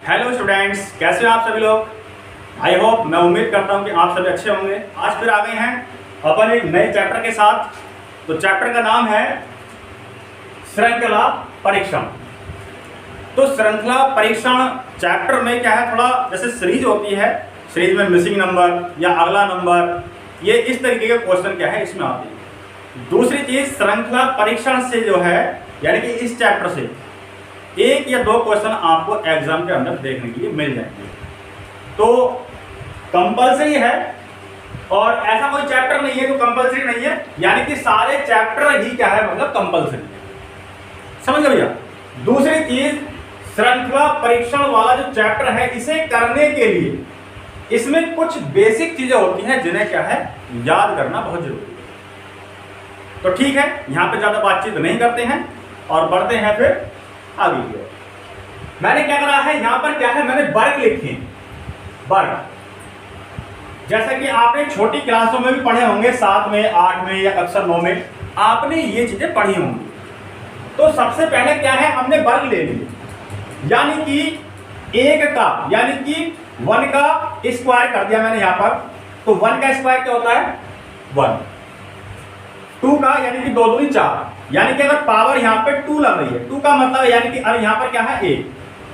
Hello students, कैसे हो आप सभी लोग। आई होप, मैं उम्मीद करता हूँ कि आप सभी अच्छे होंगे। आज फिर आ गए हैं अपन एक नए चैप्टर के साथ। तो चैप्टर का नाम है श्रृंखला परीक्षण। तो श्रृंखला परीक्षण चैप्टर में क्या है, थोड़ा जैसे सीरीज होती है, सीरीज में मिसिंग नंबर या अगला नंबर, ये इस तरीके के क्वेश्चन क्या है इसमें आते हैं। दूसरी चीज, श्रृंखला परीक्षण से जो है यानी कि इस चैप्टर से एक या दो क्वेश्चन आपको एग्जाम के अंदर देखने के लिए मिल जाएंगे। तो कंपलसरी है, और ऐसा कोई चैप्टर नहीं है जो कंपलसरी नहीं है, यानी कि सारे चैप्टर ही क्या है, मतलब कंपलसरी है। समझ गए भैया। दूसरी चीज, श्रृंखला परीक्षण वाला जो चैप्टर है, इसे करने के लिए इसमें कुछ बेसिक चीजें होती हैं जिन्हें क्या है, याद करना बहुत जरूरी है। तो ठीक है, यहां पे ज्यादा बातचीत नहीं करते हैं और बढ़ते हैं फिर आगे की ओर। मैंने क्या करा है, यहां पर क्या है, मैंने वर्ग लिखे हैं। वर्ग जैसा कि आपने छोटी क्लासों में भी पढ़े होंगे, 7 में, 8 में या कक्षा 9 में आपने ये चीजें पढ़ी होंगी। तो सबसे पहले क्या है, हमने वर्ग ले लिए, यानी कि 1 का यानी कि 1 का स्क्वायर कर दिया मैंने यहां पर। तो 1 का स्क्वायर क्या होता है, 1। 2 का यानी कि 2 दूनी 4, यानी कि अगर पावर यहाँ पे 2 लग रही है, 2 का मतलब है यानी कि अरे यहाँ पर क्या है 1,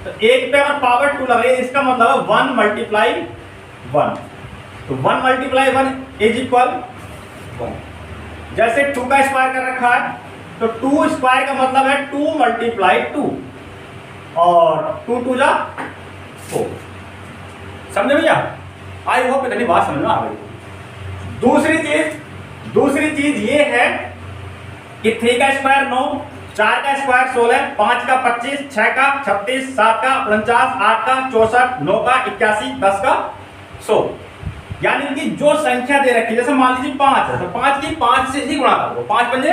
तो 1 पे अगर पावर 2 लग रही है, इसका मतलब है 1 मल्टीप्लाई 1। तो 1 मल्टीप्लाई 1 इज इक्वल 1। जैसे 2 का स्क्वायर कर रखा है, तो 2 स्क्वायर का मतलब है 2 मल्टीप्लाई 2, और 2 2 जा 4। समझे भैया। आई होप इतनी बात समझ में आ गई। दूसरी चीज ये है कि 3 का स्क्वायर 9, 4 का स्क्वायर 16, 5 का 25, 6 का 36, 7 का 49, 8 का 64, 9 का 81, 10 का 100। यानी कि जो संख्या दे रखी है, जैसे मान लीजिए 5 है, तो 5 की 5 से ही गुणा कर दो, 5 पंजे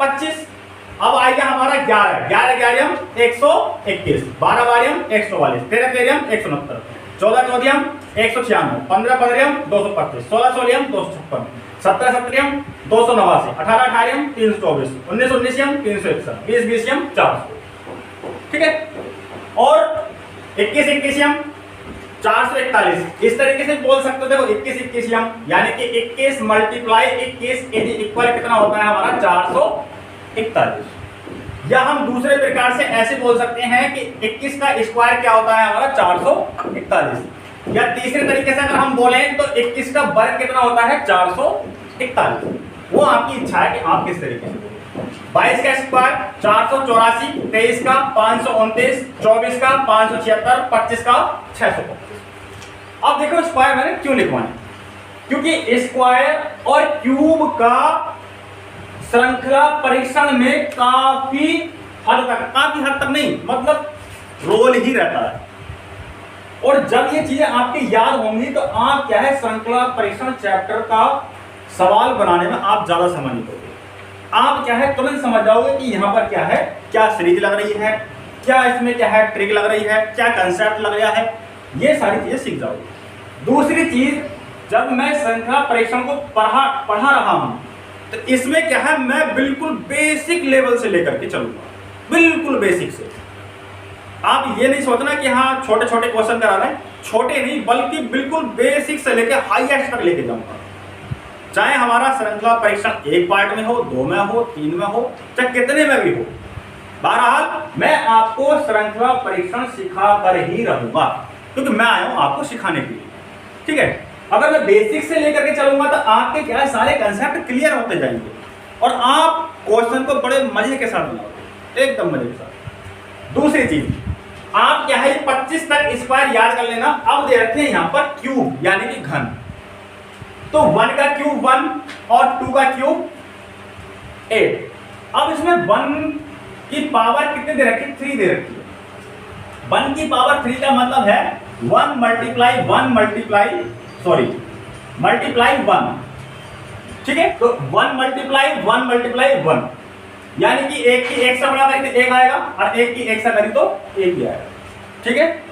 25। अब आएगा हमारा 11, 11 11 121, 12 12 144, 13 13 169, 14 14 196, 15 15 225, 16 16 256, 17 17 289, 18 18 324, 19 19 361, 20 20 400। ठीक है। और 21 21 441, इस तरीके से बोल सकते हो। देखो 21 21 यानी कि 21 मल्टीप्लाई 21 इज इक्वल कितना होता है हमारा, 441। या हम दूसरे प्रकार से ऐसे बोल सकते हैं कि 21 का स्क्वायर क्या होता है हमारा, 441। या तीसरे तरीके से अगर हम बोलें तो 21 का वर्ग कितना होता है, 441। वो आपकी इच्छा है कि आप किस तरीके से बोलें। 22 का स्क्वायर 484, 23 का 529, 24 का 576, 25 का 625। अब देखो स्क्वायर मैंने क्यों लिखवाए, क्योंकि स्क्वायर और क्यूब का श्रृंखला परीक्षण में काफी हद तक नहीं, मतलब रोल ही रहता है। और जब ये चीजें आपकी याद होंगी तो आप क्या है, श्रृंखला परीक्षण चैप्टर का सवाल बनाने में आप ज्यादा समय नहीं दोगे। आप क्या है, तुरंत समझ जाओगे कि यहाँ पर क्या है, क्या सीरीज लग रही है, क्या इसमें क्या है ट्रिक लग रही है, क्या कंसेप्ट लग रहा है, ये सारी चीजें सीख जाओगे। दूसरी चीज, जब मैं श्रृंखला परीक्षण को पढ़ा रहा हूं, तो इसमें क्या है, मैं बिल्कुल बेसिक लेवल से लेकर के चलूंगा, बिल्कुल बेसिक से। आप ये नहीं सोचना कि हाँ छोटे छोटे क्वेश्चन करा रहे हैं, छोटे नहीं बल्कि बिल्कुल बेसिक से लेकर हाईएस्ट तक लेके जाऊंगा। चाहे हमारा श्रृंखला परीक्षण 1 पार्ट में हो, 2 में हो, 3 में हो, चाहे कितने में भी हो, बहरहाल मैं आपको श्रृंखला परीक्षण सिखा कर ही रहूंगा, क्योंकि मैं आया हूं आपको सिखाने के लिए। ठीक है। अगर मैं बेसिक से लेकर के चलूंगा तो आपके क्या है, सारे कंसेप्ट क्लियर होते जाएंगे और आप क्वेश्चन को बड़े मजे के साथ बनाओगे, एकदम मजे के साथ। दूसरी चीज, आप क्या है 25 तक स्क्वायर याद कर लेना। अब दे रखे हैं यहाँ पर क्यूब यानी कि घन, तो 1 का क्यूब 1 और 2 का क्यूब 8। अब इसमें 1 की पावर कितने दे रखी है, 3 दे रखी है। 1 की पावर 3 का मतलब है 1 मल्टीप्लाई 1 मल्टीप्लाई 1। ठीक है। तो 1 मल्टीप्लाई 1 मल्टीप्लाई 1, यानी कि 1 की 1 से बड़ा करी तो 1 आएगा, और 1 की 1 से करी तो 1 ही आएगा। ठीक है।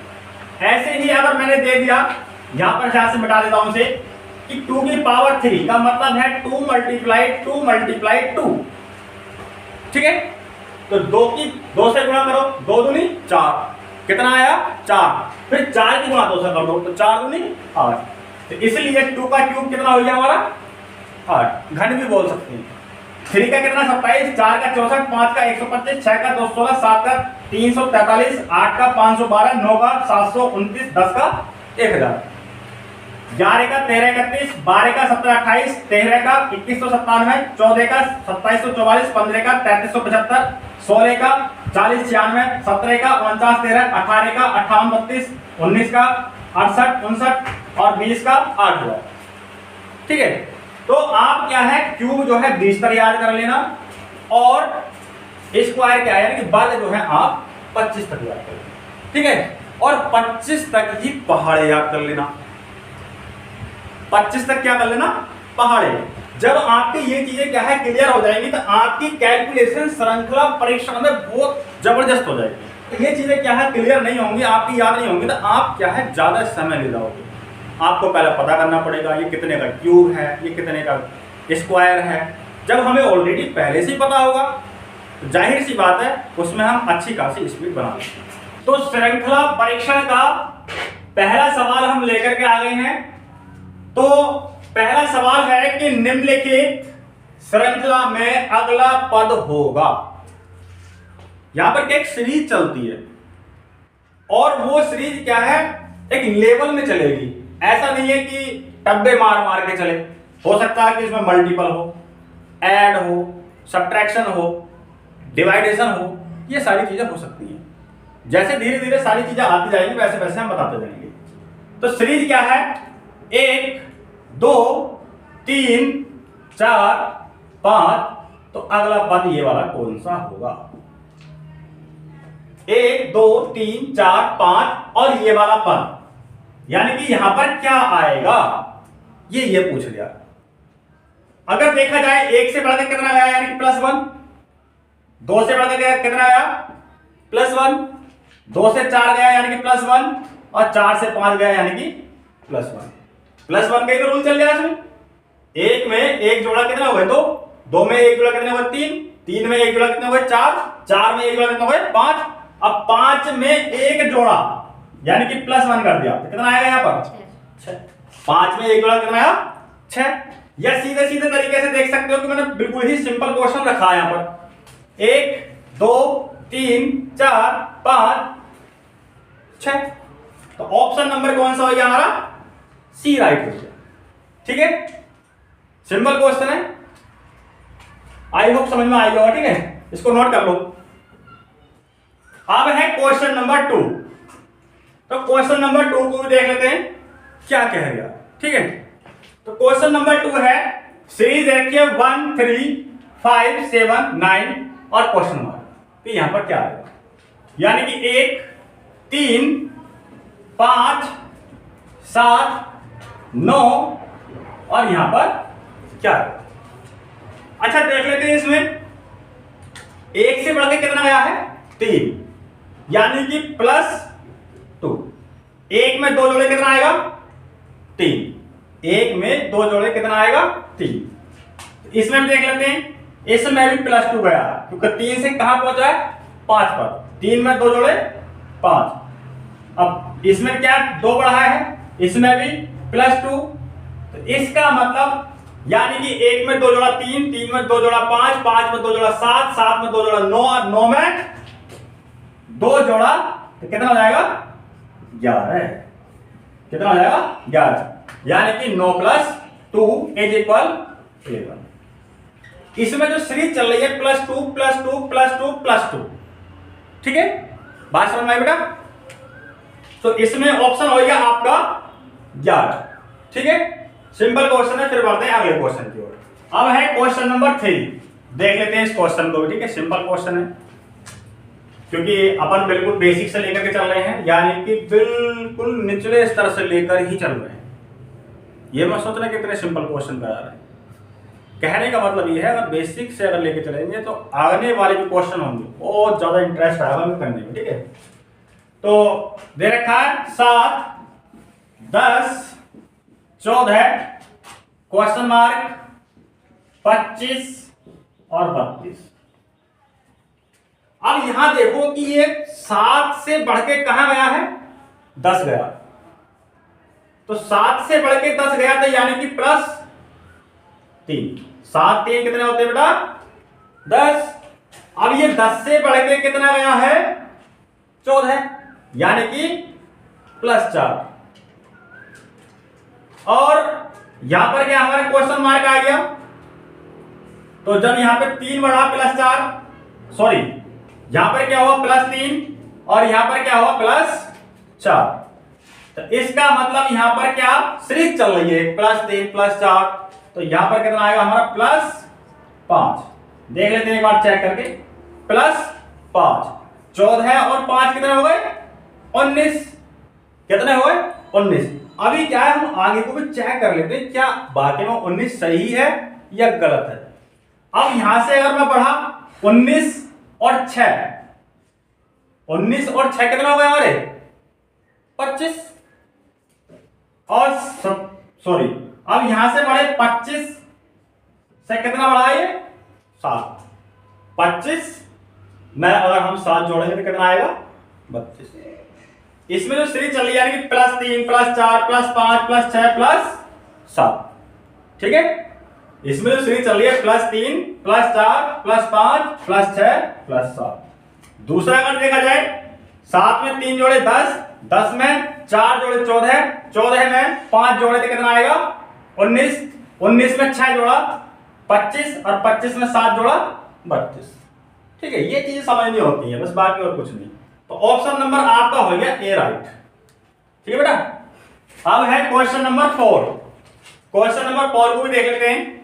ऐसे ही अगर मैंने दे दिया, यहां पर ध्यान से मिटा देता हूं इसे, कि 2 की पावर 3 का मतलब है 2 मल्टीप्लाई 2 मल्टीप्लाई 2। ठीक है। तो 2 से गुणा करो, 2 दूनी 4, कितना आया 4, फिर 4 की गुणा 2 से कर दो तो 4 दूनी 8, तो इसलिए 2 का क्यूब कितना हो गया हमारा 8, घन भी बोल सकते हैं। 3 का कितना 27, 4 का 64, 5 का 125, 6 का 216, 7 का 343, 8 का 512, 9 का 729, 10 का 1000, 11 का 1331, 12 का 1728, 13 का 2197, 14 का 2744, 15 का 3375, 16 का 4096, 17 का 4913, 18 का 5832, 19 का 68 59 और 20 का 8000। ठीक है, तो आप क्या है क्यूब जो है 20 तक याद कर लेना और स्क्वायर क्या है यानी कि वर्ग जो है आप 25 तक याद कर लेना। ठीक है, और 25 तक ही पहाड़े याद कर लेना, 25 तक क्या कर लेना पहाड़े। जब आपकी ये चीजें क्या है क्लियर हो जाएंगी तो आपकी कैलकुलेशन श्रृंखला परीक्षण में बहुत जबरदस्त हो जाएगी। तो ये चीजें क्या है क्लियर नहीं होंगी, आपकी याद नहीं होंगी तो आप क्या है ज्यादा समय ले जाओगे। आपको पहले पता करना पड़ेगा ये कितने का क्यूब है, ये कितने का स्क्वायर है। जब हमें ऑलरेडी पहले से ही पता होगा तो जाहिर सी बात है उसमें हम अच्छी खासी स्पीड बना लेंगे। तो श्रृंखला परीक्षण का पहला सवाल हम लेकर के आ गए हैं। तो पहला सवाल है कि निम्नलिखित श्रृंखला में अगला पद होगा। यहां पर एक सीरीज चलती है और वो सीरीज क्या है एक लेवल में चलेगी। ऐसा नहीं है कि टब्बे मार मार के चले, हो सकता है कि इसमें मल्टीपल हो, ऐड हो, सब्ट्रैक्शन हो, डिवाइडेशन हो, ये सारी चीजें हो सकती हैं। जैसे धीरे धीरे सारी चीजें आती जाएंगी वैसे वैसे हम बताते जाएंगे। तो सीरीज क्या है 1 2 3 4 5, तो अगला पद ये वाला कौन सा होगा 1 2 3 4 5 और ये वाला पद यानी कि यहां पर क्या आएगा ये पूछ लिया। अगर देखा जाए 1 से बढ़कर कितना आया यानी कि +1, 2 से बढ़कर कितना आया +1, 2 से 4 गया यानी कि +1 और 4 से 5 गया यानी कि +1 का ही तो रूल चल गया इसमें। 1 में एक जोड़ा कितना हुआ 2, 2 में एक जोड़ा कितना हुआ 3, 3 में एक जोड़ा कितना हुआ 4, 4 में एक जोड़ा कितना हुआ 5, अब 5 में एक जोड़ा यानी कि +1 कर दिया तो कितना आएगा यहाँ पर 6। 5 में एक जोड़ा कितना आया 6। या सीधे सीधे तरीके से देख सकते हो कि मैंने बिल्कुल ही सिंपल क्वेश्चन रखा है यहाँ पर 1 2 3 4 5 6, तो ऑप्शन नंबर कौन सा हो गया हमारा सी राइट हो गया। ठीक है, सिंपल क्वेश्चन है, आई होप समझ में आ गया। ठीक है, इसको नोट कर लो। अब है क्वेश्चन नंबर 2। तो क्वेश्चन नंबर 2 को भी देख लेते हैं क्या कह गया। ठीक है, तो क्वेश्चन नंबर 2 है सीरीज देखिए 1 3 5 7 9 और क्वेश्चन मार्क। तो यहां पर क्या आएगा यानी कि 1 3 5 7 9 और यहां पर क्या है। अच्छा देख लेते हैं इसमें 1 से बढ़ के कितना गया है 3 यानी कि +2। 1 में 2 जोड़े कितना आएगा 3, 1 में 2 जोड़े कितना आएगा 3। इसमें भी देख लेते हैं, इसमें भी +2 गया क्योंकि 3 से कहां पहुंचा है 5 पर, 3 में 2 जोड़े 5। अब इसमें क्या 2 बढ़ा है, इसमें भी +2, तो इसका मतलब यानी कि 1 में 2 जोड़ा 3, 3 में 2 जोड़ा 5, 5 में 2 जोड़ा 7, 7 में 2 जोड़ा 9 और 9 में 2 जोड़ा तो कितना हो जाएगा 11। कितना हो जाएगा 11 यानी कि 9 + 2 = 11। इसमें जो सीरीज चल रही है +2 +2 +2 +2। ठीक है, बात समझ में आई बेटा। तो इसमें ऑप्शन हो गया आपका 11। ठीक है, सिंपल क्वेश्चन है। फिर बढ़ते हैं अगले क्वेश्चन की ओर। अब है क्वेश्चन नंबर 3, देख लेते हैं इस क्वेश्चन को भी। ठीक है, सिंपल क्वेश्चन है क्योंकि अपन बिल्कुल बेसिक से लेकर के चल रहे हैं यानी कि बिल्कुल निचले स्तर से लेकर ही चल रहे हैं। ये मत सोचना कि इतने सिंपल क्वेश्चन कर रहे हैं। कहने का मतलब ये है अगर बेसिक से अगर लेके चलेंगे तो आने वाले जो क्वेश्चन होंगे बहुत ज्यादा इंटरेस्ट आएगा हमें करने में। ठीक है, तो दे रखा है 7 10 14 क्वेश्चन मार्क 25 और 32। अब यहां देखो कि ये 7 से बढ़ के कहां गया है, 10 गया। तो 7 से बढ़ के 10 गया तो यानी कि +3। 7 3 कितने होते हैं बेटा, 10। अब ये 10 से बढ़ के कितना गया है, 14, यानी कि +4। और यहां पर क्या हमारा क्वेश्चन मार्क आ गया। तो जब यहां पे 3 बढ़ा +4, सॉरी यहां पर क्या हुआ +3 और यहां पर क्या हुआ +4। तो इसका मतलब यहां पर क्या सीरीज चल रही है, +3 +4। तो यहां पर कितना आएगा हमारा +5। देख लेते हैं एक बार चेक करके, +5 14 और 5 कितने हो गए, 19। कितने हो गए, 19। अभी क्या है, हम आगे को भी चेक कर लेते हैं क्या वाकई में 19 सही है या गलत है। अब यहां से अगर मैं बढ़ा 19 और 6, 19 और 6 कितना हो गए हमारे, 25। और सॉरी अब यहां से बढ़े 25 से कितना बढ़ा ये, 7। 25 में अगर हम 7 जोड़ेंगे तो कितना आएगा, 32। इसमें जो सीरीज चल रही है यानी कि +3 +4 +5 +6 +7, ठीक है। इसमें जो सीरीज चल रही है +3 +4 +5 +6 +7। दूसरा अगर देखा जाए, 7 में 3 जोड़े 10, 10 में 4 जोड़े 14, 14 में 5 जोड़े तो कितना आएगा, 19, 19 में 6 जोड़ा 25 और 25 में 7 जोड़ा 32। ठीक है, ये चीजें समझनी होती है बस, बाकी और कुछ नहीं। तो ऑप्शन नंबर आपका हो गया ए राइट। ठीक है बेटा। अब है क्वेश्चन नंबर 4। क्वेश्चन नंबर 4 को भी देख लेते हैं।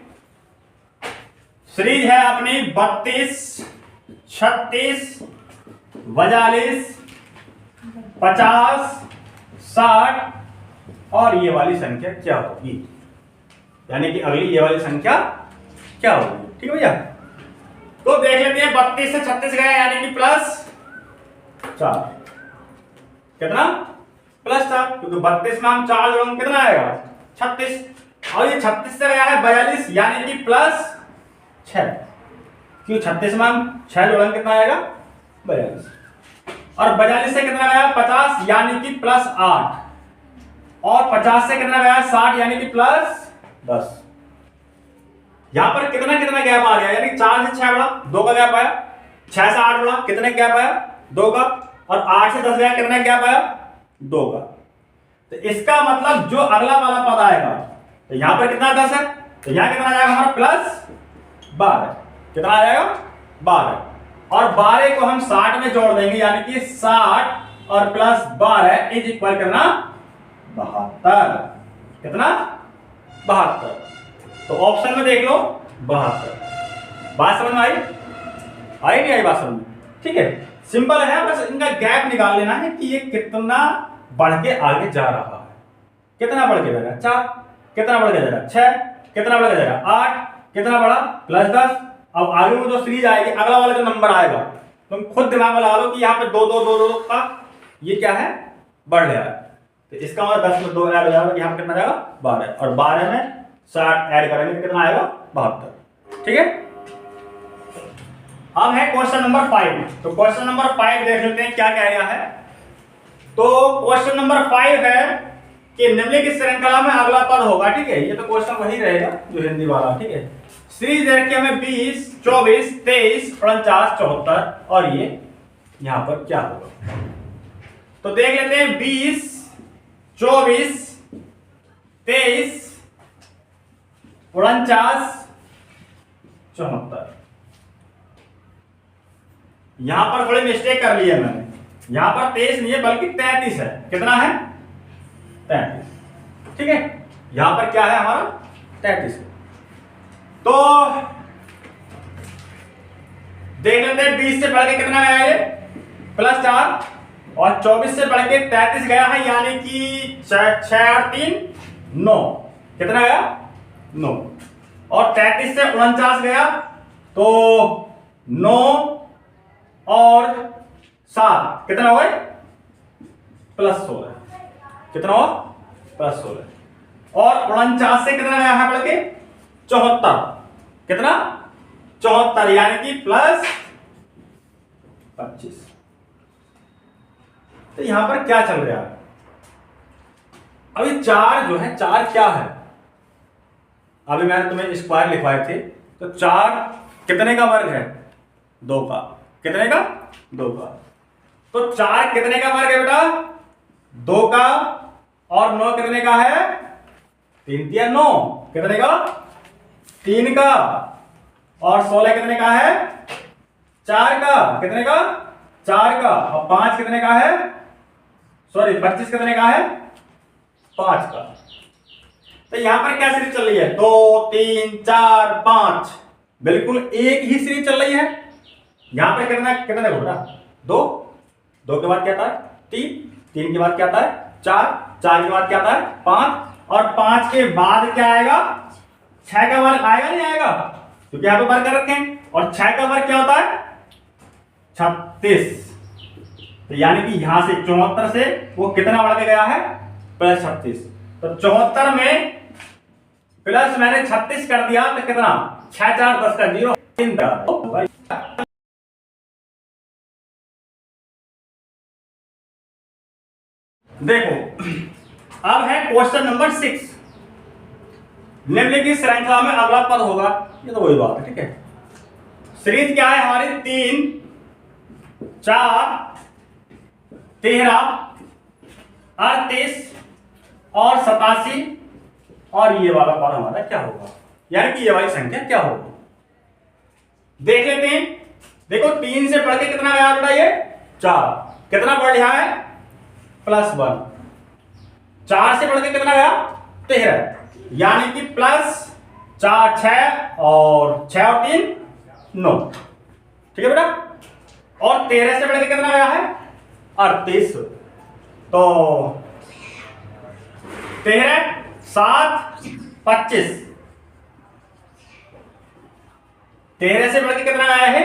सीरीज है अपनी 32 36 42 50 60 और ये वाली संख्या क्या होगी, यानी कि अगली ये वाली संख्या क्या होगी। ठीक है भैया, तो देख लेते हैं। 32 से 36 गया यानी कि +4, कितना, +4, क्योंकि 32 में हम 4 जोड़ेंगे कितना आएगा, 36। और ये 36 से गया है 42 यानी कि +6, क्योंकि 36 में हम 6 जोड़ेंगे कितना आएगा, 42। और 42 से कितना गया 50 यानी कि +8। और 50 से कितना गया 60 यानी कि +10। यहां पर कितना कितना गैप आ गया, यानी 4 से 6 बढ़ा 2 का गैप आया, 6 से 8 बढ़ा कितने गैप आया, 2 का। और 8 से 10 गया कितने गैप आया, 2 का। तो इसका मतलब जो अगला वाला पद आएगा, तो यहां पर कितना 10 है, तो यहां कितना आ जाएगा हमारा +12। कितना आ जाएगा, 12। और 12 को हम 60 में जोड़ देंगे यानी कि 60 और +12 इज इक्वल करना 72। कितना, 72। तो ऑप्शन में देख लो 72। बात समझ में आई, आई नहीं आई बात समझ में। ठीक है, सिंपल है, बस इनका गैप निकाल लेना है कि ये कितना बढ़ के आगे जा रहा है। कितना बढ़ के जा रहा है, 4। कितना बढ़ के जा रहा है, 6। कितना बढ़ के जा रहा है, 8। कितना बढ़ा, +10। अब आगे में जो सीरीज आएगी, अगला वाला जो नंबर आएगा, तुम खुद दिमाग में लगा लो कि यहाँ पे 2 2 2 2 का ये क्या है, बढ़ गया है। तो इसका मतलब 10 में 2 ऐड हो जाएगा, यहाँ पे कितना जाएगा, 12। और 12 में 60 ऐड करेंगे तो कितना आएगा, 72। ठीक है। अब है क्वेश्चन नंबर 5। तो क्वेश्चन नंबर 5 देख लेते हैं क्या कह रहा है। तो क्वेश्चन नंबर 5 है कि निम्नलिखित श्रृंखला में अगला पद होगा। ठीक है, ये तो क्वेश्चन वही रहेगा जो हिंदी वाला। ठीक है, सीरीज देखिए हमें 20 24 23 49 74 और ये यहां पर क्या होगा। तो देख लेते हैं 20 24 23 49 74। यहां पर थोड़ी मिस्टेक कर ली है मैंने, यहां पर 23 नहीं है बल्कि 33 है। कितना है, 33। ठीक है, यहां पर क्या है हमारा, 33 है। तो देख लेते हैं 20 से बढ़ के कितना गया ये, +4। और 24 से बढ़ के 33 गया है यानी कि 6 और 3 9। कितना गया, 9। और 33 से 49 गया तो 9 और 7 कितना हो गए, +16। कितना हो, +16। और 49 से कितना गया है बढ़ के, 74। कितना, 74 यानी कि 25। तो यहां पर क्या चल रहा है? अभी 4 जो है, 4 क्या है? अभी मैंने तुम्हें स्क्वायर लिखवाए थे, तो 4 कितने का वर्ग है? 2 का। कितने का? 2 का। तो 4 कितने का वर्ग है बेटा? 2 का। और 9 कितने का है? 3 या 9 कितने का? 3 का। और 16 कितने का है? 4 का। कितने का? 4 का। और 5 कितने का है? सॉरी 25 कितने का है? 5 का। तो यहां पर क्या सीरीज चल रही है? 2 3 4 5, बिल्कुल एक ही सीरीज चल रही है। यहां पर कितना कितना देखो बेटा? 2, 2 के बाद क्या आता है? 3, 3 के बाद क्या आता है? 4, 4 के बाद क्या आता है? 5, और 5 के बाद क्या आएगा? 6 का वर्ग आएगा नहीं आएगा? क्योंकि यहां पर वर्ग कर रखे हैं। और 6 का वर्ग क्या होता है? 36। तो यानी कि यहां से 74 से वो कितना बढ़ के गया है? प्लस 36। तो 74 में प्लस मैंने 36 कर दिया तो कितना? 6 4 10 का 0 3 का। देखो अब है क्वेश्चन नंबर 6। निम्नलिखित श्रृंखला में अगला पद होगा। ये तो वही बात है, ठीक है। सीरीज क्या है हमारी? 3 4 13 38 और 87, और ये वाला पद हमारा क्या होगा? यानी कि ये वाली संख्या क्या होगी? देख लेते हैं। देखो 3 से बढ़ के कितना गया बेटा? ये 4। कितना बढ़ रहा है? +1। 4 से बढ़ के कितना गया? 13। यानी कि प्लस 4 6 और 6 और 3 9, ठीक है बेटा। और 13 से बढ़ के कितना गया है? 38। तो 13 7 25। 13 से बढ़ के कितना आया है?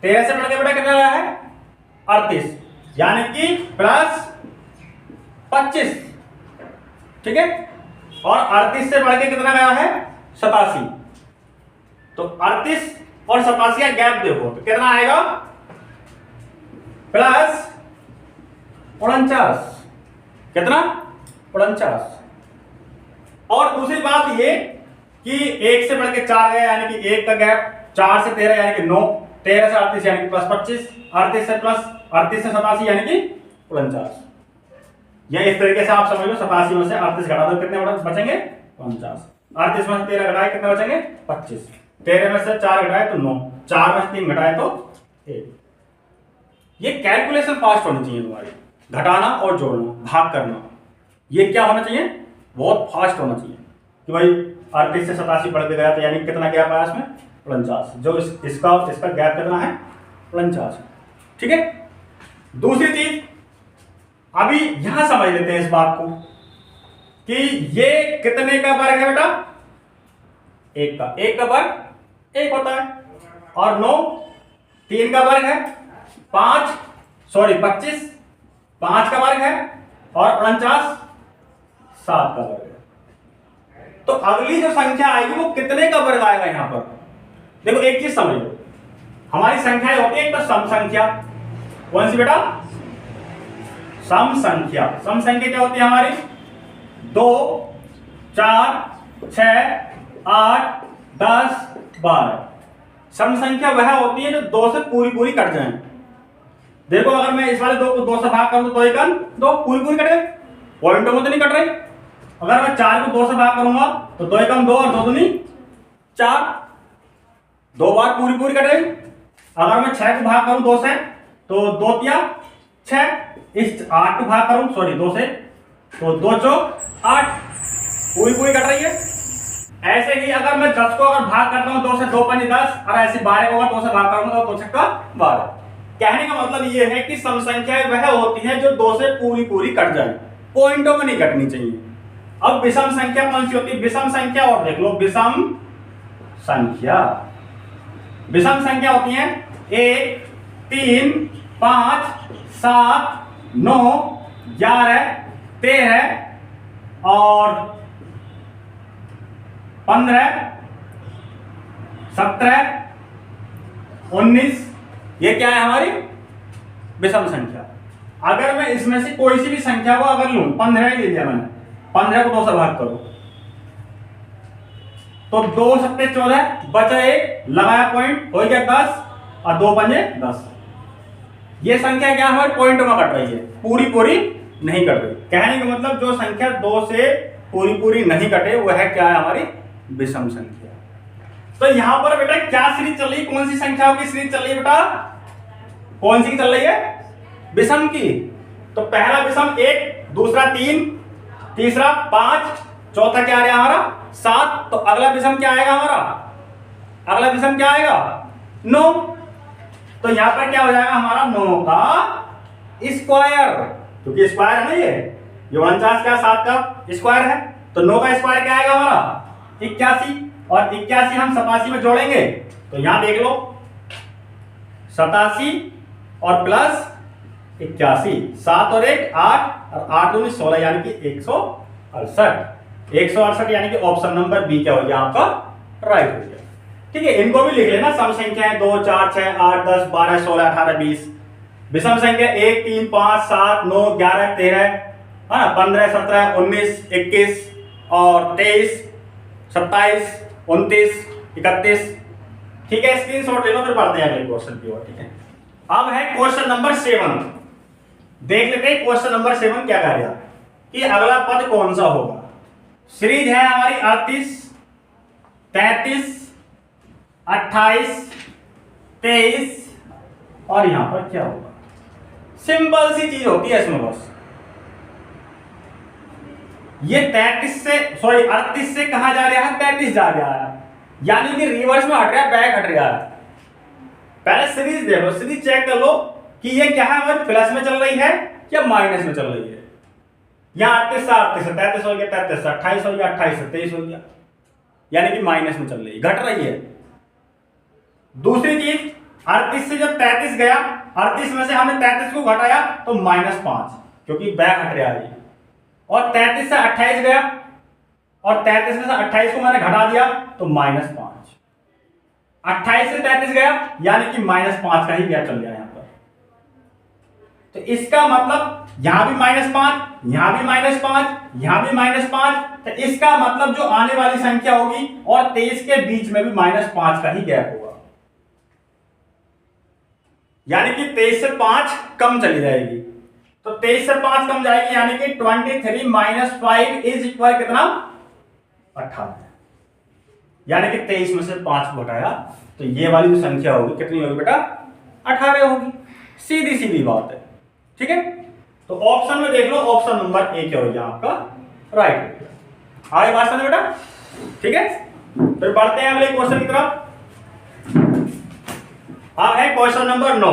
13 से बढ़ के बेटा कितना आया है? 38। यानी कि प्लस 25, ठीक है। और 38 से बढ़ के कितना गया है? 87। तो 38 और 87 का गैप देखो तो कितना आएगा? प्लस 49। कितना? 49। और दूसरी बात ये कि 1 से बढ़ के 4 गया यानी कि 1 का गैप, 4 से 13 यानी कि 9, 13 से 38 यानी कि प्लस 25, 38 से 87 यानी कि 49। या इस तरीके से आप समझ लो, 87 में से 38 घटा दो, कितने बचेंगे? 49। 38 में से 13 घटाए कितने बचेंगे? 25। 13 में से 4 घटाए तो 9, 4 में से 3 घटाए तो 1। ये कैलकुलेशन फास्ट होनी चाहिए तुम्हारी, घटाना और जोड़ना, भाग करना, ये क्या होना चाहिए? बहुत फास्ट होना चाहिए कि भाई 38 से 87 बढ़ के गया तो यानी कितना गैप आया इसमें? 49। जो इसका गैप कितना है? 49, ठीक है। दूसरी चीज अभी यहां समझ लेते हैं इस बात को कि ये कितने का वर्ग है बेटा? 1 का। 1 का वर्ग 1 होता है। और 9 3 का वर्ग है। 25 5 का वर्ग है। और 49 7 का वर्ग है। तो अगली जो संख्या आएगी वो कितने का वर्ग आएगा? यहां पर देखो एक चीज समझ लो, हमारी संख्याएं होती है एक तो सम संख्या। कौन सी बेटा? सम संख्या। सम संख्या क्या होती है हमारी? 2 4 6 8 10 12। सम संख्या वह होती है जो 2 से पूरी कट जाए। देखो अगर मैं इस वाले 2 को 2 से भाग करूं तो 2 एकम 2 पूरी कट गए, पॉइंटों में तो नहीं कट रही। अगर मैं 4 को 2 से भाग करूंगा तो 2 एकम 2 और 2 दूनी 4, 2 बार पूरी कट गई। अगर मैं 6 को भाग करूं 2 से तो 2 तिया 6, इस 8 को भाग करूं 2 से तो 2 चौक 8, पूरी कट रही है। ऐसे ही अगर मैं 10 को अगर भाग करता हूं 2 से, 2 5 10, और ऐसे 12 को अगर 2 से भाग करूंगा तो 2 छक्का 12। कहने का मतलब ये है कि सम संख्याएं वह होती हैं जो 2 से पूरी कट जाए, पॉइंटों में नहीं कटनी चाहिए। अब विषम संख्या कौन सी होती है? विषम संख्या, और देख लो विषम संख्या। विषम संख्या होती है 1 3 5 7 9 11 13 और 15 17 19। ये क्या है हमारी विषम संख्या। अगर मैं इसमें से कोई सी भी संख्या को अगर लूं, 15 ही ले लिया मैंने, 15 को 2 से भाग करो तो 2 सत्ते 14, बचा 1, लगाया पॉइंट, हो गया 10 और 2 पंजे 10। ये संख्या क्या हमारे पॉइंट में कट रही है, पूरी पूरी नहीं कट रही। कहने का मतलब जो संख्या 2 से पूरी पूरी नहीं कटे वो है क्या है, हमारी विषम संख्या। तो यहां पर बेटा क्या सीरीज चल रही है, कौन सी संख्याओं की सीरीज चल रही है बेटा, कौन सी चल रही है, विषम की। तो पहला विषम 1, दूसरा 3, तीसरा 5, चौथा क्या आ रहा है हमारा 7। तो अगला विषम क्या आएगा हमारा, अगला विषम क्या आएगा 9। तो यहां पर क्या हो जाएगा हमारा 9 का स्क्वायर, क्योंकि स्क्वायर है ना ये 49 का 7 का स्क्वायर है। तो 9 का स्क्वायर क्या आएगा हमारा 81, और 81 हम 87 में जोड़ेंगे तो यहां देख लो 87 और प्लस 81, 7 और 1 8 और 8 दूनी 16 यानी कि 168। 168 यानी कि ऑप्शन नंबर बी क्या हो गया आपका राइट हो गया। ठीक है, इनको भी लिख लेना, सम संख्याएं 2 4 6 8 10 12 16 18 20। विषम संख्या 1 3 5 7 9 11 13 है ना, 15 17 19 21 और 23 27 29 31। ठीक है, स्क्रीनशॉट ले लो, फिर पढ़ते हैं अगले क्वेश्चन की ओर। ठीक है, अब है क्वेश्चन नंबर 7। देख लेते हैं क्वेश्चन नंबर 7 क्या कह रहा है कि अगला पद कौन सा होगा। सीरीज है हमारी 38 33 28 23 और यहां पर क्या होगा, सिंपल सी चीज होती है इसमें बस। ये 38 से कहां जा रहा है, 33 जा रहा है, यानी कि रिवर्स में हट रहा है, बैक हट रहा है। पहले सीरीज देखो, सीरीज चेक कर लो कि ये क्या है, हमारे प्लस में चल रही है या माइनस में चल रही है। यहां 38 से 38 33 हो गया, 33 से 28 हो गया, 28 से 23 हो गया, यानी कि माइनस में चल रही है, घट रही है। दूसरी चीज 38 से जब 33 गया, 38 में से हमने 33 को घटाया तो -5, क्योंकि बैक हट रहा है। और 33 से 28 गया और 33 में से 28 को मैंने घटा दिया तो -5। 28 से 33 गया यानी कि -5 का ही गैप चल गया यहां पर। तो इसका मतलब यहां भी -5, यहां भी -5, यहां भी -5। तो इसका मतलब जो आने वाली संख्या होगी और 23 के बीच में भी -5 का ही गैप होगा, यानी कि 23 से 5 कम चली जाएगी। तो 23 से 5 कम जाएगी, यानी कि 23 - 5 इज इक्वल कितना 18। यानी कि 23 में से 5 को घटाया तो ये वाली जो संख्या होगी कितनी होगी बेटा 18 होगी। सीधी सीधी बात है। ठीक है, तो ऑप्शन में देख लो, ऑप्शन नंबर ए क्या हो गया आपका राइट। आगे बात समझ बेटा। ठीक है, फिर बढ़ते हैं अगले क्वेश्चन की तरफ। अब है क्वेश्चन नंबर 9।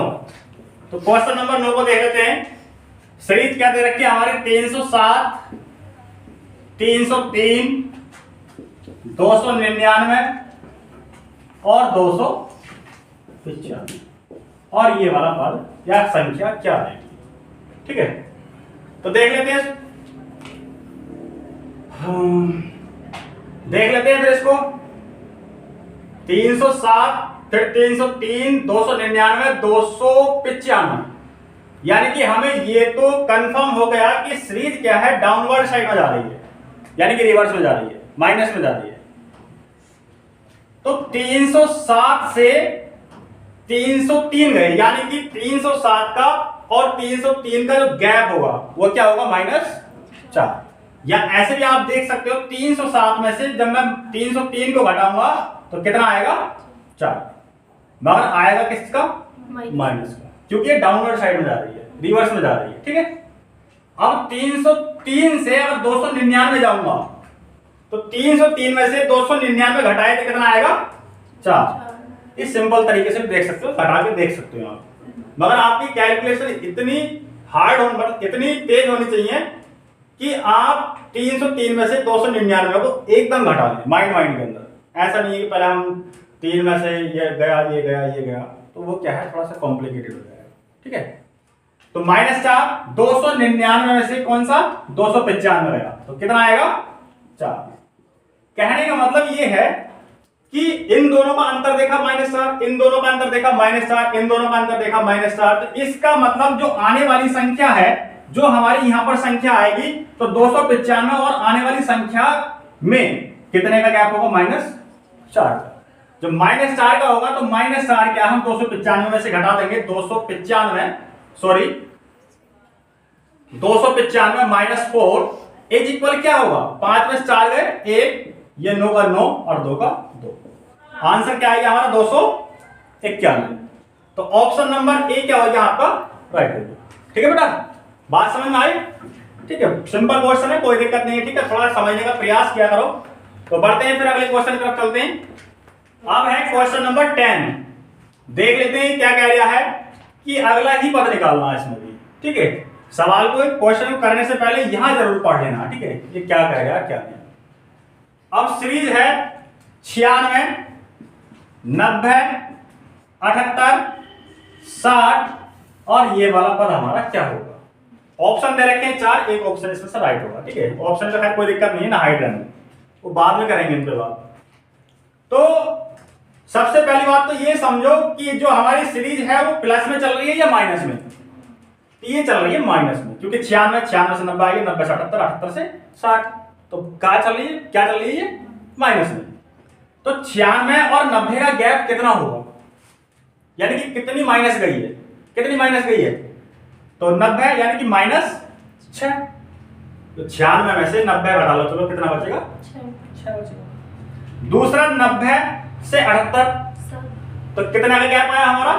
तो क्वेश्चन नंबर 9 को देख लेते हैं। सीरीज क्या दे रखी है हमारी 307 303 299 और 295 और ये वाला पद या संख्या क्या है। ठीक है, तो देख लेते हैं, फिर इसको 307 फिर 303 299 295, यानी कि हमें ये तो कंफर्म हो गया कि सीरीज क्या है डाउनवर्ड साइड में जा रही है, यानी कि रिवर्स में जा रही है, माइनस में जा रही है। तो 307 से 303 गए, यानी कि 307 का और 303 का जो गैप होगा वो क्या होगा -4। या ऐसे भी आप देख सकते हो 307 में से जब मैं 303 को घटाऊंगा तो कितना आएगा 4, मगर आएगा किसका माइनस का, क्योंकि ये डाउनवर्ड साइड में जा रही है, रिवर्स में जा रही है। ठीक है, अब 303 से अगर 299 जाऊंगा तो 303 में से 299 घटाए तो कितना आएगा 4। इस सिंपल तरीके से देख सकते हो, घटा के देख सकते हो आप, मगर आपकी कैलकुलेशन इतनी हार्ड होनी, इतनी तेज होनी चाहिए कि आप 303 में से 299 को एकदम घटा लें माइंड के अंदर। ऐसा नहीं है कि पहले हम 3 में से ये गया ये गया ये गया, तो वो क्या है थोड़ा सा कॉम्प्लिकेटेड हो जाएगा। ठीक है, तो -4 299 में से कौन सा 295 गया तो कितना आएगा 4। कहने का मतलब ये है कि इन दोनों का अंतर देखा -4, इन दोनों का अंतर देखा -4, इन दोनों का अंतर देखा -4, तो इसका मतलब जो आने वाली संख्या है, जो हमारी यहां पर संख्या आएगी, तो 295 और आने वाली संख्या में कितने का गैप होगा? -4। जब -4 का होगा तो -4 क्या हम 295 में से घटा देंगे, 295 सॉरी 295 -4 इज इक्वल क्या होगा? 5 में से 4 गए 1, ये 9 का 9 और 2 का 2। आंसर क्या आएगा हमारा? 291। तो ऑप्शन नंबर ए क्या हो गया आपका? राइट हो गया। ठीक है बेटा, बात समझ में आई? ठीक है, सिंपल क्वेश्चन है, कोई दिक्कत नहीं है। ठीक है, थोड़ा समझने का प्रयास किया करो। तो बढ़ते हैं फिर अगले क्वेश्चन की तरफ चलते हैं। अब है क्वेश्चन नंबर 10। देख लेते हैं क्या कह रहा है कि अगला ही पद निकालना है इसमें भी। ठीक है, सवाल को क्वेश्चन करने से पहले यहां जरूर पढ़ लेना। ठीक है, ये क्या कह रहा है क्या नहीं। अब सीरीज है 96, 90, 78, 60 और ये वाला पद हमारा क्या होगा? ऑप्शन दे रखे हैं 4, एक ऑप्शन इसमें से राइट होगा। ठीक है, ऑप्शन का खैर कोई दिक्कत नहीं है ना, हाइड रहने वो बाद में करेंगे इन पे बात। तो सबसे पहली बात तो ये समझो कि जो हमारी सीरीज है वो प्लस में चल रही है या माइनस में? ये चल रही है माइनस में, क्योंकि 96 से 90 आएगी, 90 से 78, 78 से 60, तो क्या चल रही है? क्या चल रही है? माइनस में। तो 96 और 90 का गैप कितना होगा? यानी कि कितनी माइनस गई है? कितनी माइनस गई है? तो 90 यानी कि -6। तो 96 में से 90 घटा लो, चलो कितना बचेगा? 6 बचेगा। दूसरा 90 से 78, तो कितना का गैप आया हमारा?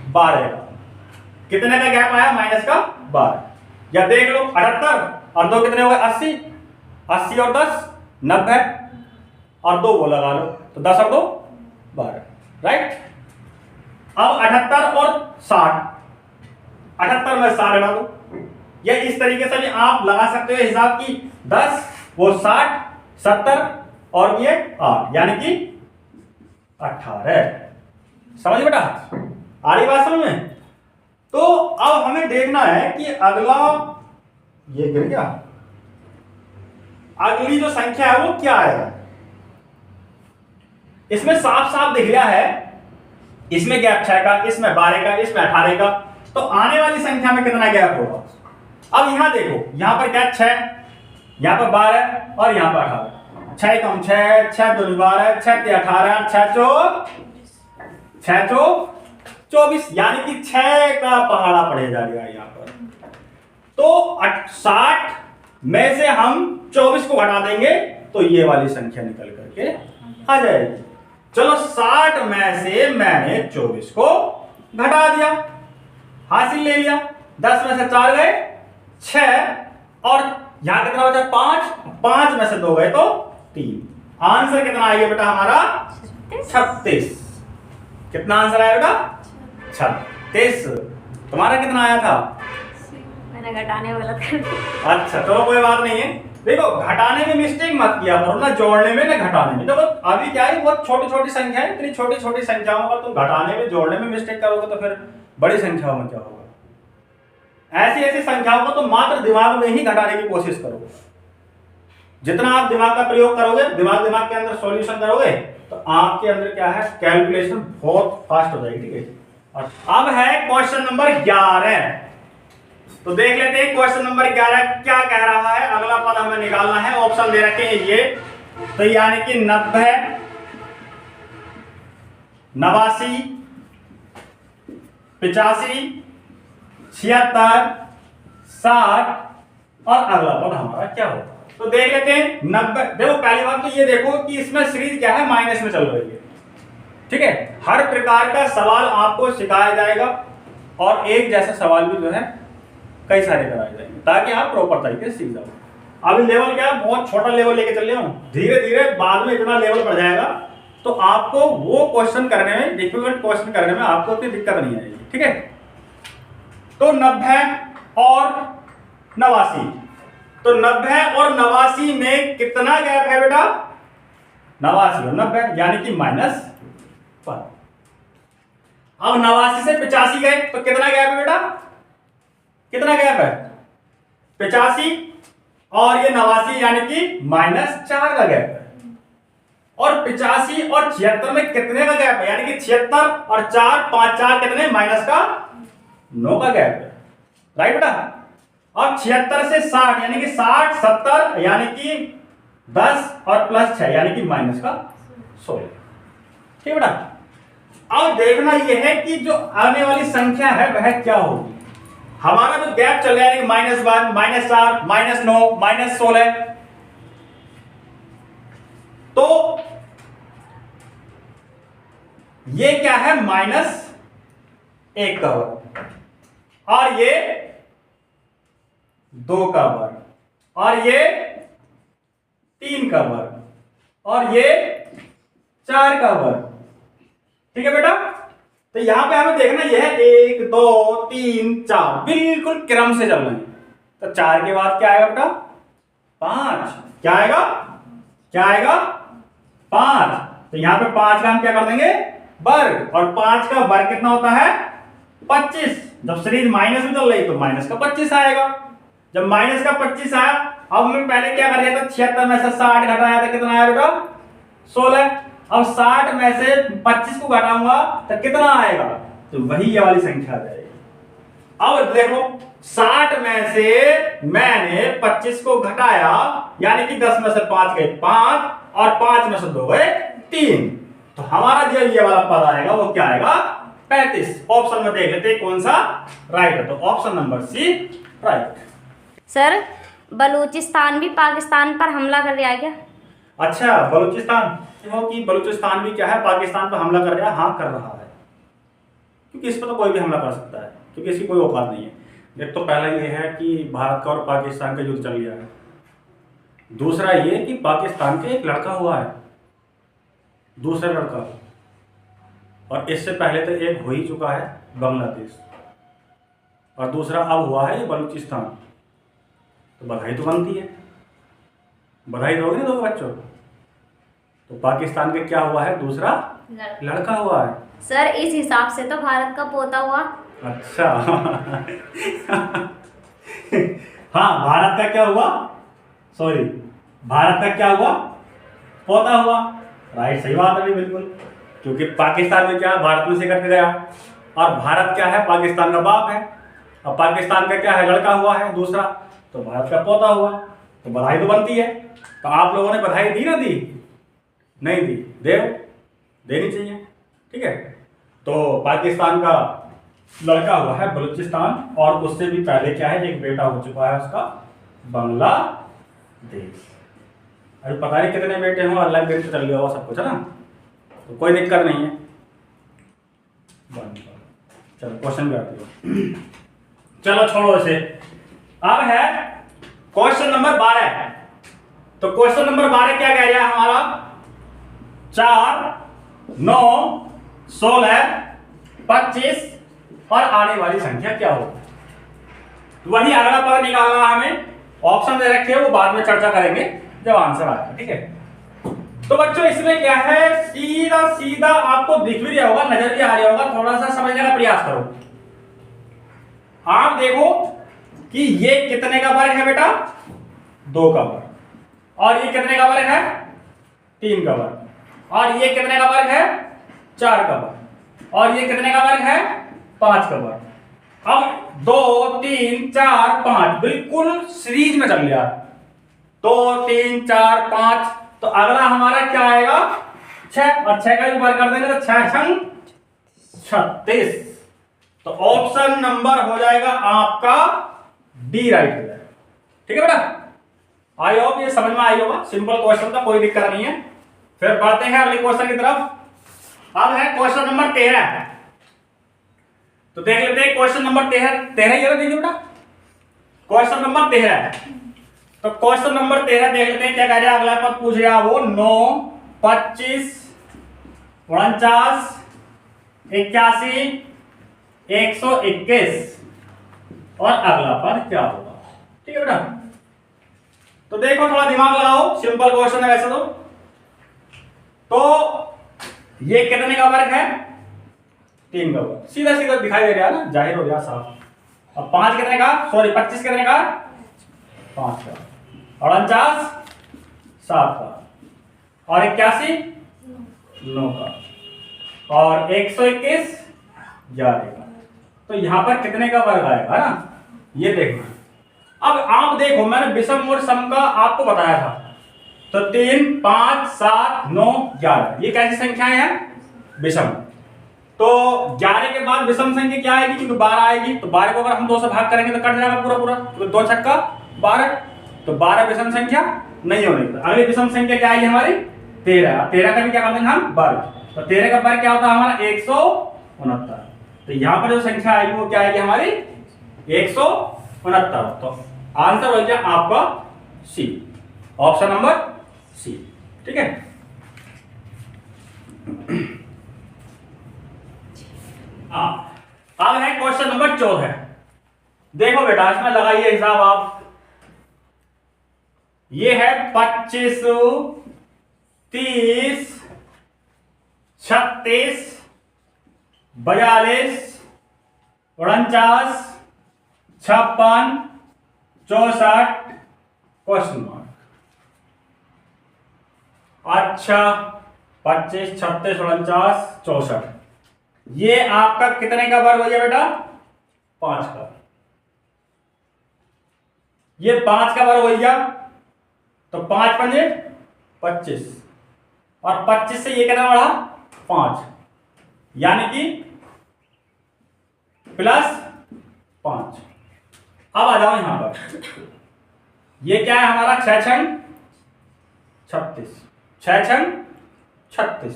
12 का। कितने का गैप आया? माइनस का 12। या देख लो 78 और 2 कितने हो गए? 80, 80 और 10 90 और 2 वो लगा लो, तो 10 और 2 12। राइट। अब 78 और 60, 78 में 60 लगा दो, या इस तरीके से भी आप लगा सकते हो हिसाब की 10 वो 60 70 और ये 8 यानी कि 18। समझ बेटा? आ रही बात समझ में? तो अब हमें देखना है कि अगला ये गिर गया, अगली जो संख्या है वो क्या आएगा। इसमें साफ साफ दिख रहा है, इसमें गैप 6 का, इसमें 12 का, इसमें 18 का, तो आने वाली संख्या में कितना गैप होगा? अब यहां देखो, यहां पर क्या 6, यहां पर 12 और यहां पर 18। 6 कम 6, 6 दूनी 12, 6 ते 18, 6 चौक 24, यानी कि 6 का पहाड़ा पड़े जा रहा है यहां पर। तो 60 में से हम 24 को घटा देंगे तो ये वाली संख्या निकल करके आ जाएगी। चलो 60 में से मैंने 24 को घटा दिया, हासिल ले लिया। 10 में से 4 गए 6 और यहां कितना बचा? 5, 5 में से 2 गए तो 3। आंसर कितना आएगा बेटा हमारा? 36। कितना आंसर आया बेटा? 36। तुम्हारा कितना आया था? मैंने घटाने वाला था। अच्छा चलो कोई बात नहीं है। देखो घटाने में मिस्टेक मत किया करो, ना जोड़ने में ना घटाने में। देखो अभी क्या है, बहुत छोटी छोटी संख्या है, इतनी छोटी छोटी संख्याओं का तुम घटाने में जोड़ने में मिस्टेक करोगे तो फिर बड़ी संख्याओं में क्या होगा। ऐसी ऐसी संख्याओं को तो मात्र दिमाग में ही घटाने की कोशिश करो। जितना आप दिमाग का प्रयोग करोगे, दिमाग के अंदर सॉल्यूशन करोगे, तो आपके अंदर क्या है, कैलकुलेशन बहुत फास्ट हो जाएगी। ठीक है, और अब है क्वेश्चन नंबर 11। तो देख लेते हैं क्वेश्चन नंबर 11 क्या कह रहा है। अगला पद हमें निकालना है, ऑप्शन दे रखे हैं ये, तो यानी कि 90, 89, 85, 76, 60 और अगला पद हमारा क्या होगा। तो देख लेते हैं 90। देखो पहली बात तो ये देखो कि इसमें सीरीज क्या है, माइनस में चल रही है। ठीक है, हर प्रकार का सवाल आपको सिखाया जाएगा और एक जैसा सवाल भी जो है कई सारे कराए जाएंगे ताकि आप प्रॉपर तरीके से सीख जाओ। अभी लेवल क्या है, बहुत छोटा लेवल लेके चल रहा हूं, धीरे धीरे बाद में इतना लेवल बढ़ जाएगा तो आपको वो क्वेश्चन करने में, डिफिकल्ट क्वेश्चन करने में आपको कोई दिक्कत नहीं आएगी। ठीक है, तो 90 और 89, तो 90 और 89 में कितना गैप है बेटा? 89 और 90 यानी कि -1। अब 89 से 85 गए तो कितना गैप है बेटा? कितना गैप है? 85 और ये 89 यानी कि -4 का गैप है। और 85 और 76 में कितने का गैप है, यानी कि 76 और 4 5 4 कितने माइनस का 9 का गैप है, राइट बेटा। अब 76 से 60 यानी कि 60 70 यानी कि 10 और प्लस 6 यानी कि माइनस का 16, ठीक बेटा। अब देखना यह है कि जो आने वाली संख्या है वह क्या होगी। हमारा जो गैप चल रहा है -1 -4 -9 -16, तो ये क्या है -1 का वर्ग और ये 2 का वर्ग और ये 3 का वर्ग और ये 4 का वर्ग, ठीक है बेटा। तो यहां पे हमें देखना यह है 1 2 3 4 बिल्कुल क्रम से चल रहे हैं। तो 4 के बाद क्या आएगा बेटा 5, क्या आएगा 5। तो यहां पे 5 का हम क्या कर देंगे वर्ग, और 5 का वर्ग कितना होता है 25। जब सीरीज माइनस में चल रही तो माइनस का 25 आएगा। जब माइनस का 25 आया, अब मैं पहले क्या कर रहा था 76 में से 60 घटाया था, कितना आया बेटा 16। अब 60 में से 25 को घटाऊंगा तो कितना आएगा, तो वही ये वाली संख्या आ जाएगी। अब देखो 60 में से मैंने 25 को घटाया, यानी कि 10 में से 5 गए 5 और 5 में से 2 गए 3, तो हमारा जो ये वाला पद आएगा वो क्या आएगा 35। ऑप्शन में देख लेते हैं कौन सा राइट है, तो option number C right. Sir Baluchistan भी पाकिस्तान पर हमला कर रहा है क्या? अच्छा, बलूचिस्तान कि बलूचिस्तान भी क्या है पाकिस्तान पर हमला कर रहा है, हाँ कर रहा है, क्योंकि इस पर तो कोई भी हमला कर सकता है, क्योंकि इसकी कोई औकात नहीं है। एक तो पहला ये है कि भारत का और पाकिस्तान का युद्ध चल गया है, दूसरा ये कि पाकिस्तान के एक लड़का हुआ है, दूसरा लड़का, और इससे पहले तो एक हो ही चुका है बांग्लादेश, और दूसरा अब हुआ है ये बलूचिस्तान। तो बधाई तो बनती है, बधाई दोगे ना दोगे बच्चों। तो पाकिस्तान का क्या हुआ है दूसरा लड़का हुआ है। सर इस हिसाब से तो भारत का पोता हुआ। अच्छा हाँ, भारत का क्या हुआ, सॉरी भारत का क्या हुआ पोता हुआ, राइट, सही बात है बिल्कुल, क्योंकि पाकिस्तान में क्या है भारत में से कट गया, और भारत क्या है पाकिस्तान का बाप है, और पाकिस्तान का क्या है लड़का हुआ है दूसरा, तो भारत का पोता हुआ, तो बधाई तो बनती है। तो आप लोगों ने बधाई दी ना दी, नहीं दी, देनी चाहिए, ठीक है। तो पाकिस्तान का लड़का हुआ है बलूचिस्तान, और उससे भी पहले क्या है एक बेटा हो चुका है उसका बांग्लादेश। अभी पता नहीं कितने बेटे हों, अल्लाह के चल गया होगा सब कुछ, है ना, तो कोई दिक्कत नहीं है। चलो क्वेश्चन भी आती है, चलो छोड़ो इसे। अब है क्वेश्चन नंबर 12। तो क्वेश्चन नंबर 12 क्या कह रहा है हमारा 4 9 16 25 और आने वाली संख्या क्या होगी। वही अगला पद निकालना हमें, ऑप्शन दे रखे हैं वो बाद में चर्चा करेंगे जब आंसर आएगा, ठीक है। तो बच्चों इसमें क्या है सीधा सीधा आपको दिख भी रहा होगा, नजर भी आ रहा होगा, थोड़ा सा समझने का प्रयास करो। आप देखो कि ये कितने का वर्ग है बेटा 2 का वर्ग, और ये कितने का वर्ग है 3 का वर्ग, और ये कितने का वर्ग है 4 का वर्ग, और ये कितने का वर्ग है 5 का वर्ग। अब 2 3 4 5 बिल्कुल सीरीज में चल गया, 2 3 4 5, तो अगला हमारा क्या आएगा 6, और 6 का भी वर्ग कर देंगे तो 6 छंग 36। तो ऑप्शन नंबर हो जाएगा आपका डी राइट हो जाएगा, ठीक है बेटा। आई होप ये समझ में आई होगा, सिंपल क्वेश्चन था, कोई दिक्कत नहीं है। फिर बढ़ते हैं अगले क्वेश्चन की तरफ। अब है क्वेश्चन नंबर 13। तो देख लेते हैं क्वेश्चन नंबर 13 ये देखिए बेटा, क्वेश्चन नंबर 13। तो क्वेश्चन नंबर 13 देख लेते हैं क्या कह रहा है, अगला पद पूछ रहा है वो 9 25 49 81 121 और अगला पद क्या होगा, ठीक है बेटा। तो देखो थोड़ा दिमाग लगाओ, सिंपल क्वेश्चन है वैसे तो ये कितने का वर्ग है 3 का वर्ग, सीधा सीधा दिखाई दे रहा है ना, जाहिर हो गया साफ। अब 5 कितने का, सॉरी 25 कितने का 5 का, और 49 7 का, और 81 9 का और 121 11 का। तो यहाँ पर कितने का वर्ग आएगा ना, ये देखना। अब आप देखो, मैंने विषम और सम का आपको बताया था। तो 3 5 7 9 11 ये कैसी संख्याएं हैं? विषम। तो 11 के बाद विषम संख्या क्या आएगी? क्योंकि 12 आएगी, तो 12 को अगर हम 2 से भाग करेंगे तो कट जाएगा पूरा पूरा, तो 2 छक्का 12, तो 12 विषम संख्या नहीं होने। अगली विषम संख्या क्या आएगी हमारी? 13। 13 का भी क्या करते हैं हम? वर्ग। तो 13 का वर्ग क्या होता है हमारा? 169। तो यहाँ पर जो संख्या आएगी वो क्या आएगी हमारी? 169। तो आंसर हो गया आपका सी, ऑप्शन नंबर सी। ठीक है। अब है क्वेश्चन नंबर 14। देखो बेटा, इसमें लगाइए हिसाब आप। ये है 25 30 36 42 49 56 64 क्वेश्चन मार्क। अच्छा, 25 36 49 64, ये आपका कितने का वर्ग हो गया बेटा? 5 का। ये 5 का वर्ग हो गया, तो 5 पंजे 25 और 25 से ये कितना बढ़ा? 5, यानी कि +5। अब आ जाओ यहां पर, ये क्या है हमारा? 6 छंग 36, 6 छंग 36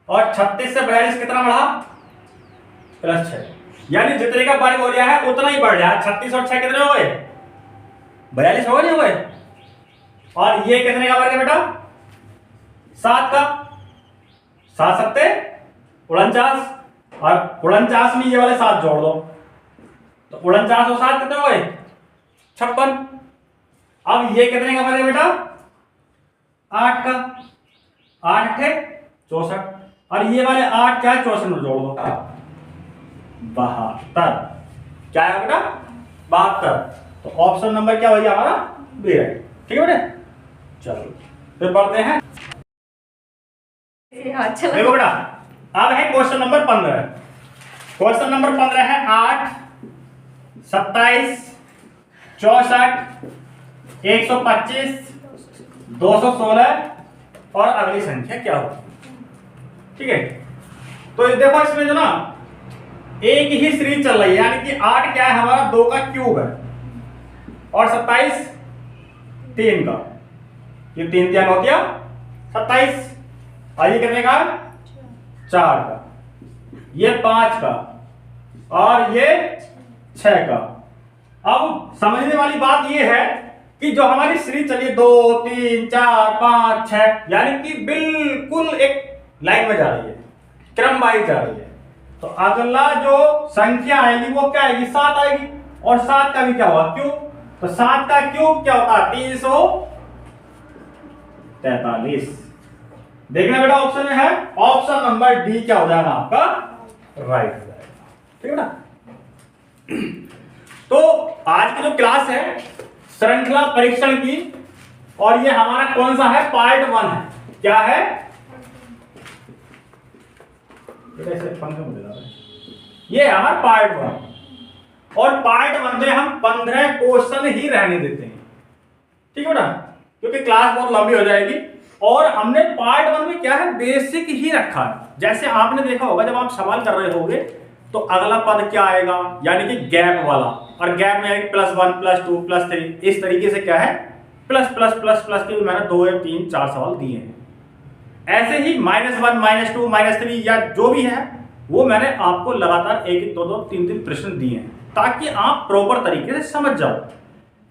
और 36 से 42 कितना बढ़ा? +6, यानी जितने का वर्ग हो गया है उतना ही बढ़ रहा है। 36 और 6 कितने हो गए? 42 हो गए, नहीं हो गए? और ये कितने का वर्ग है बेटा? 7 का। 7 सत्ते 49 और 49 में ये वाले 7 जोड़ दो, तो 49 और 7 कितने हो गए? 56। अब ये कितने का वर्ग है बेटा? 8 का। 8 है 64 और ये वाले 8 क्या है? 64 में जोड़ दो, 72। क्या है बेटा? 72। तो ऑप्शन नंबर क्या हो गया हमारा? B right. ठीक है बेटा, चलो फिर पढ़ते हैं। देखो बेटा, अब है क्वेश्चन नंबर 15। क्वेश्चन नंबर 15 है 8 27 64 125 216 और अगली संख्या क्या होगी? ठीक है। तो देखो, इसमें जो ना एक ही सीरीज चल रही है, यानी कि 8 क्या है हमारा? 2 का क्यूब है और 27 3 का, ये 3 क्या हो गया? 27। और ये कितने का? 4 का, ये 5 का और ये 6 का। अब समझने वाली बात ये है कि जो हमारी सीरीज चलिए 2 3 4 5 6, यानी कि बिल्कुल एक लाइन में जा रही है, क्रम वाइज जा रही है। तो अगला जो संख्या आएगी वो क्या आएगी? 7 आएगी। और 7 का भी क्या होगा? क्यूब। तो 7 का क्यूब क्या होता है? 343। देखना बेटा, ऑप्शन में है, ऑप्शन नंबर डी क्या हो जाएगा आपका? राइट हो जाएगा। ठीक है ना। तो आज की जो क्लास है श्रृंखला परीक्षण की, और ये हमारा कौन सा है? पार्ट 1 है। क्या है? ये हमारा पार्ट 1, और पार्ट 1 में हम 15 क्वेश्चन ही रहने देते हैं। ठीक है बेटा, क्योंकि क्लास बहुत लंबी हो जाएगी। और हमने पार्ट 1 में क्या है? बेसिक ही रखा है। जैसे आपने देखा होगा जब आप सवाल कर रहे होगे तो अगला पद क्या आएगा, यानी कि गैप वाला, और गैप में आएगी +1 +2 +3, इस तरीके से क्या है? प्लस प्लस प्लस प्लस के मैंने 2 या 3 4 सवाल दिए हैं। ऐसे ही -1 -2 -3 या जो भी है वो मैंने आपको लगातार 1 2 2 3 3 प्रश्न दिए हैं, ताकि आप प्रॉपर तरीके से समझ जाओ।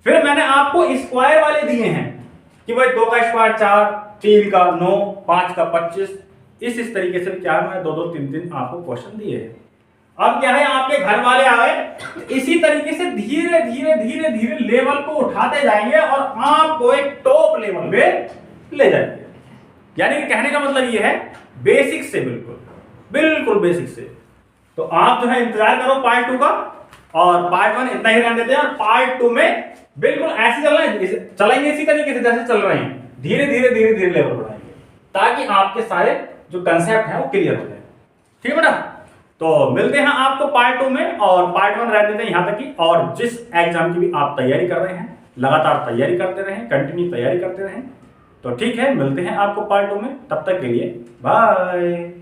फिर मैंने आपको स्क्वायर वाले दिए हैं कि भाई 2 का स्क्वायर 4, 3 का 9, 5 का 25, इस तरीके से क्या है, मैं 2 2 3 3 आपको क्वेश्चन दिए हैं। अब क्या है, आपके घर वाले आए, इसी तरीके से धीरे धीरे धीरे धीरे लेवल को उठाते जाएंगे और आपको एक टॉप लेवल पे ले जाएंगे। यानी कि कहने का मतलब ये है बेसिक से बिल्कुल बेसिक से। तो आप जो है इंतजार करो पार्ट 2 का, और पार्ट 1 इतना ही रहने देते हैं, और पार्ट 2 में बिल्कुल ऐसे चलेंगे इसी तरीके से जैसे चल रहे हैं, धीरे धीरे लेवल बढ़ाएंगे, ताकि आपके सारे जो कंसेप्ट है वो क्लियर हो जाए। ठीक है बेटा, तो मिलते हैं आपको पार्ट 2 में, और पार्ट 1 रहने देते हैं यहाँ तक की। और जिस एग्जाम की भी आप तैयारी कर रहे हैं, लगातार तैयारी करते रहें, कंटिन्यू तैयारी करते रहें। तो ठीक है, मिलते हैं आपको पार्ट 2 में, तब तक के लिए बाय।